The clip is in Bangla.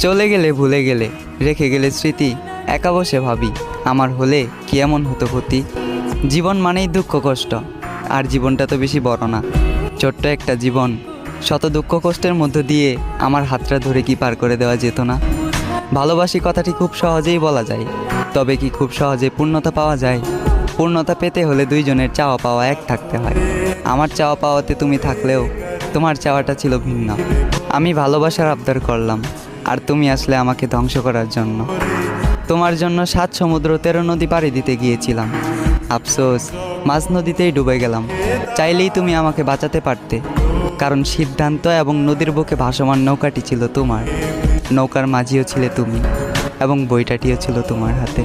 চলে গেলে ভুলে গেলে, রেখে গেলে স্মৃতি, একা বসে ভাবি আমার হলে কি এমন হতো ক্ষতি। জীবন মানেই দুঃখ কষ্ট, আর জীবনটা তো বেশি বড় না, ছোট্ট একটা জীবন। শত দুঃখ কষ্টের মধ্য দিয়ে আমার হাতটা ধরে কি পার করে দেওয়া যেত না? ভালোবাসি কথাটি খুব সহজেই বলা যায়, তবে কি খুব সহজে পূর্ণতা পাওয়া যায়? পূর্ণতা পেতে হলে দুইজনের চাওয়া পাওয়া এক থাকতে হয়। আমার চাওয়া পাওয়াতে তুমি থাকলেও তোমার চাওয়াটা ছিল ভিন্ন। আমি ভালোবাসার আবদার করলাম, আর তুমি আসলে আমাকে ধ্বংস করার জন্য। তোমার জন্য 7 সমুদ্র 13 নদী পাড়ি দিতে গিয়েছিলাম, আফসোস মাঝ নদীতেই ডুবে গেলাম। চাইলেই তুমি আমাকে বাঁচাতে পারতে, কারণ সিদ্ধান্ত এবং নদীর বুকে ভাসমান নৌকাটি ছিল তোমার, নৌকার মাঝিও ছিলে তুমি, এবং বইটাটিও ছিল তোমার হাতে।